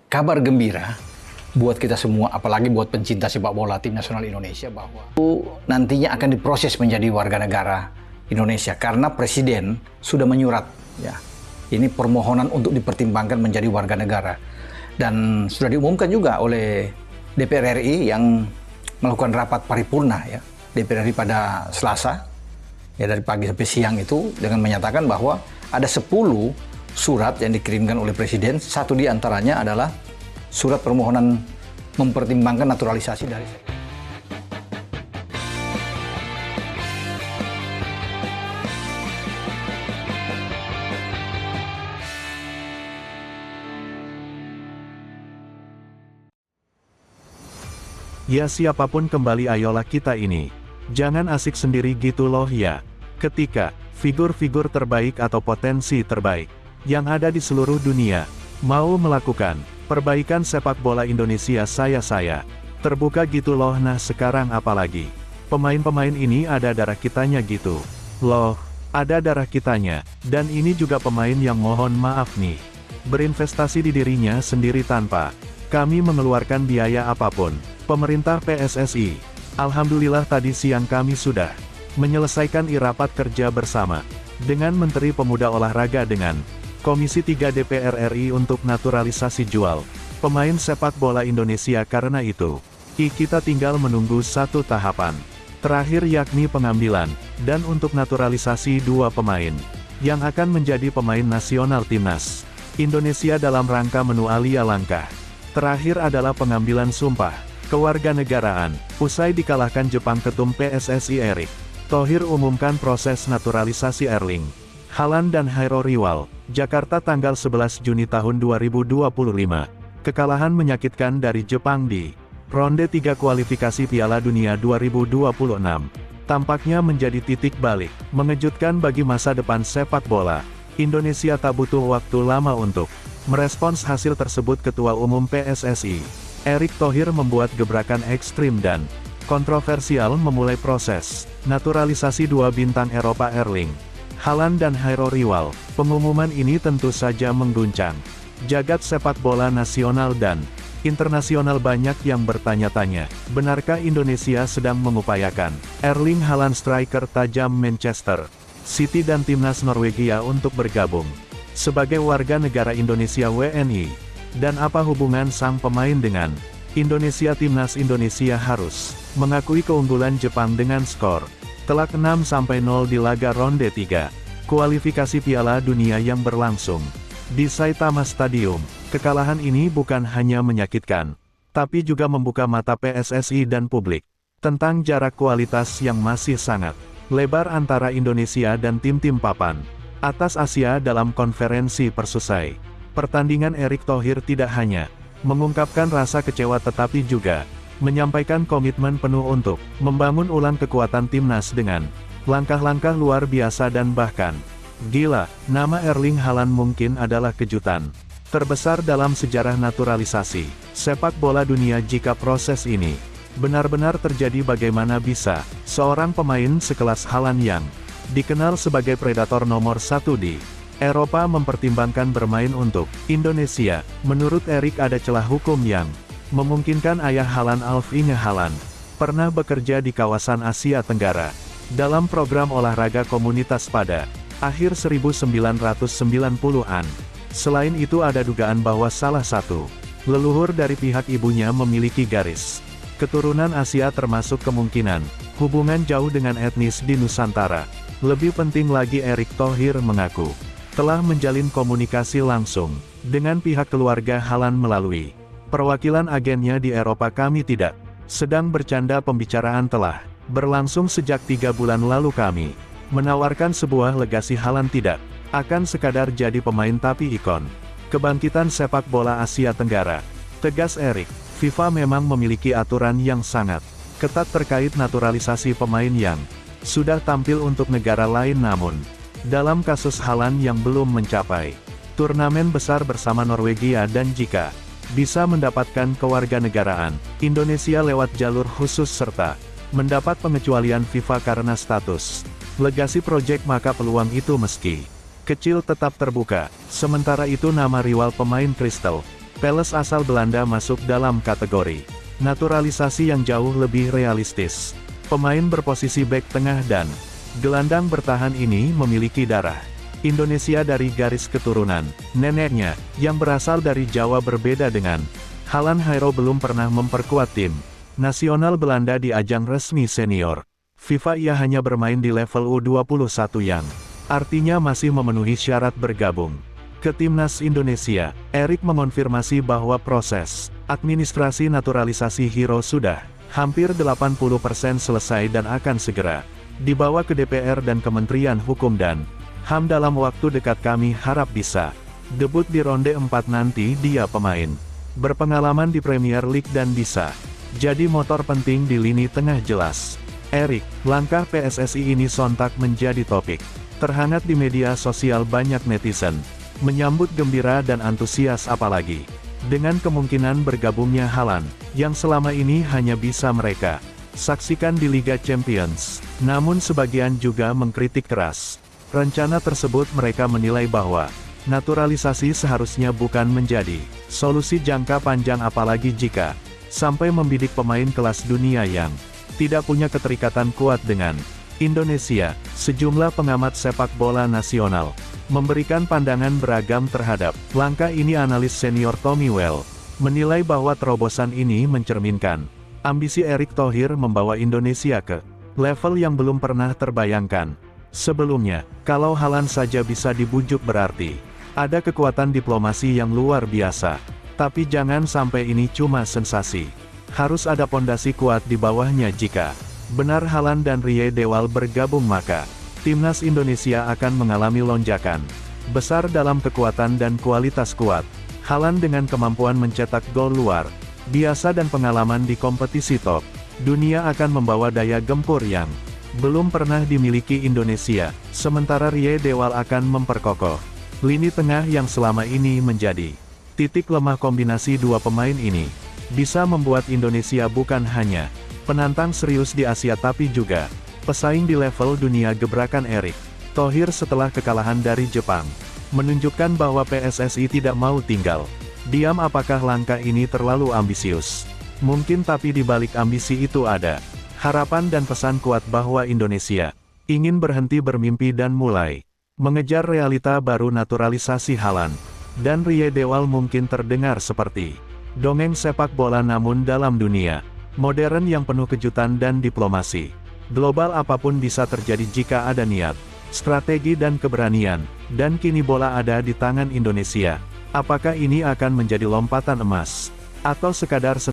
kabar gembira buat kita semua, apalagi buat pencinta sepak bola tim nasional Indonesia, bahwa nantinya akan diproses menjadi warga negara Indonesia karena Presiden sudah menyurat ya. Ini permohonan untuk dipertimbangkan menjadi warga negara dan sudah diumumkan juga oleh DPR RI yang melakukan rapat paripurna ya DPR RI pada Selasa ya, dari pagi sampai siang itu, dengan menyatakan bahwa ada 10 surat yang dikirimkan oleh Presiden. Satu di antaranya adalah surat permohonan mempertimbangkan naturalisasi dari Ya siapapun kembali, ayolah kita ini. Jangan asik sendiri gitu loh ya. Ketika figur-figur terbaik atau potensi terbaik yang ada di seluruh dunia mau melakukan perbaikan sepak bola Indonesia, saya terbuka gitu loh. Nah sekarang apalagi pemain-pemain ini ada darah kitanya gitu loh, ada darah kitanya, dan ini juga pemain yang mohon maaf nih, berinvestasi di dirinya sendiri tanpa kami mengeluarkan biaya apapun. Pemerintah PSSI, alhamdulillah tadi siang kami sudah menyelesaikan rapat kerja bersama dengan Menteri Pemuda Olahraga dengan Komisi 3 DPR RI untuk naturalisasi jual pemain sepak bola Indonesia. Karena itu, kita tinggal menunggu satu tahapan terakhir, yakni pengambilan dan untuk naturalisasi 2 pemain yang akan menjadi pemain nasional timnas Indonesia dalam rangka menuali langkah terakhir adalah pengambilan sumpah kewarganegaraan. Usai dikalahkan Jepang, Ketum PSSI Erick Thohir umumkan proses naturalisasi Erling Haaland dan Hairo Riwal, Jakarta tanggal 11 Juni tahun 2025. Kekalahan menyakitkan dari Jepang di ronde 3 kualifikasi Piala Dunia 2026 tampaknya menjadi titik balik mengejutkan bagi masa depan sepak bola Indonesia. Tak butuh waktu lama untuk merespons hasil tersebut, Ketua Umum PSSI Erick Thohir membuat gebrakan ekstrim dan kontroversial memulai proses naturalisasi 2 bintang Eropa Erling Haaland dan Hairo Riwal. Pengumuman ini tentu saja mengguncang jagat sepak bola nasional dan internasional. Banyak yang bertanya-tanya, benarkah Indonesia sedang mengupayakan Erling Haaland, striker tajam Manchester City dan timnas Norwegia, untuk bergabung sebagai warga negara Indonesia WNI? Dan apa hubungan sang pemain dengan Indonesia? Timnas Indonesia harus mengakui keunggulan Jepang dengan skor telak 6-0 di laga ronde 3 kualifikasi Piala Dunia yang berlangsung di Saitama Stadium. Kekalahan ini bukan hanya menyakitkan, tapi juga membuka mata PSSI dan publik tentang jarak kualitas yang masih sangat lebar antara Indonesia dan tim-tim papan atas Asia dalam konferensi persusai pertandingan. Erick Thohir tidak hanya mengungkapkan rasa kecewa tetapi juga menyampaikan komitmen penuh untuk membangun ulang kekuatan timnas dengan langkah-langkah luar biasa dan bahkan gila. Nama Erling Haaland mungkin adalah kejutan terbesar dalam sejarah naturalisasi sepak bola dunia. Jika proses ini benar-benar terjadi, bagaimana bisa seorang pemain sekelas Haaland yang dikenal sebagai predator nomor 1 di Eropa mempertimbangkan bermain untuk Indonesia? Menurut Erick ada celah hukum yang memungkinkan. Ayah Haaland, Alf-Inge Haaland, pernah bekerja di kawasan Asia Tenggara dalam program olahraga komunitas pada akhir 1990-an. Selain itu ada dugaan bahwa salah satu leluhur dari pihak ibunya memiliki garis keturunan Asia, termasuk kemungkinan hubungan jauh dengan etnis di Nusantara. Lebih penting lagi, Erick Thohir mengaku telah menjalin komunikasi langsung dengan pihak keluarga Haaland melalui perwakilan agennya di Eropa. Kami tidak sedang bercanda, pembicaraan telah berlangsung sejak 3 bulan lalu. Kami menawarkan sebuah legasi. Haaland tidak akan sekadar jadi pemain tapi ikon kebangkitan sepak bola Asia Tenggara, tegas Erick. FIFA memang memiliki aturan yang sangat ketat terkait naturalisasi pemain yang sudah tampil untuk negara lain, namun dalam kasus Haaland yang belum mencapai turnamen besar bersama Norwegia dan jika bisa mendapatkan kewarganegaraan Indonesia lewat jalur khusus serta mendapat pengecualian FIFA karena status legasi project, maka peluang itu meski kecil tetap terbuka. Sementara itu nama rival pemain Crystal Pelles asal Belanda masuk dalam kategori naturalisasi yang jauh lebih realistis. Pemain berposisi bek tengah dan gelandang bertahan ini memiliki darah Indonesia dari garis keturunan neneknya, yang berasal dari Jawa. Berbeda dengan Halan, Hairo belum pernah memperkuat tim nasional Belanda di ajang resmi senior FIFA. Ia hanya bermain di level U21 yang artinya masih memenuhi syarat bergabung ke timnas Indonesia. Erik mengonfirmasi bahwa proses administrasi naturalisasi Hiro sudah hampir 80% selesai dan akan segera dibawa ke DPR dan Kementerian Hukum dan HAM dalam waktu dekat. Kami harap bisa debut di ronde 4 nanti. Dia pemain berpengalaman di Premier League dan bisa jadi motor penting di lini tengah. Jelas Erik, langkah PSSI ini sontak menjadi topik terhangat di media sosial. Banyak netizen menyambut gembira dan antusias, apalagi dengan kemungkinan bergabungnya Halan, yang selama ini hanya bisa mereka saksikan di Liga Champions. Namun sebagian juga mengkritik keras rencana tersebut. Mereka menilai bahwa naturalisasi seharusnya bukan menjadi solusi jangka panjang, apalagi jika sampai membidik pemain kelas dunia yang tidak punya keterikatan kuat dengan Indonesia. Sejumlah pengamat sepak bola nasional memberikan pandangan beragam terhadap langkah ini. Analis senior Tommy Well menilai bahwa terobosan ini mencerminkan ambisi Erick Thohir membawa Indonesia ke level yang belum pernah terbayangkan sebelumnya. Kalau Halan saja bisa dibujuk, berarti ada kekuatan diplomasi yang luar biasa. Tapi jangan sampai ini cuma sensasi. Harus ada pondasi kuat di bawahnya. Jika benar Halan dan Rie Dewal bergabung, maka timnas Indonesia akan mengalami lonjakan besar dalam kekuatan dan kualitas skuad. Halan dengan kemampuan mencetak gol luar biasa dan pengalaman di kompetisi top dunia akan membawa daya gempur yang belum pernah dimiliki Indonesia. Sementara Rie Dewal akan memperkokoh lini tengah yang selama ini menjadi titik lemah. Kombinasi dua pemain ini bisa membuat Indonesia bukan hanya penantang serius di Asia tapi juga pesaing di level dunia. Gebrakan Erick Thohir setelah kekalahan dari Jepang menunjukkan bahwa PSSI tidak mau tinggal diam. Apakah langkah ini terlalu ambisius? Mungkin, tapi di balik ambisi itu ada harapan dan pesan kuat bahwa Indonesia ingin berhenti bermimpi dan mulai mengejar realita baru. Naturalisasi Halan dan Rie Dewal mungkin terdengar seperti dongeng sepak bola, namun dalam dunia modern yang penuh kejutan dan diplomasi global, apapun bisa terjadi jika ada niat, strategi dan keberanian. Dan kini bola ada di tangan Indonesia. Apakah ini akan menjadi lompatan emas atau sekadar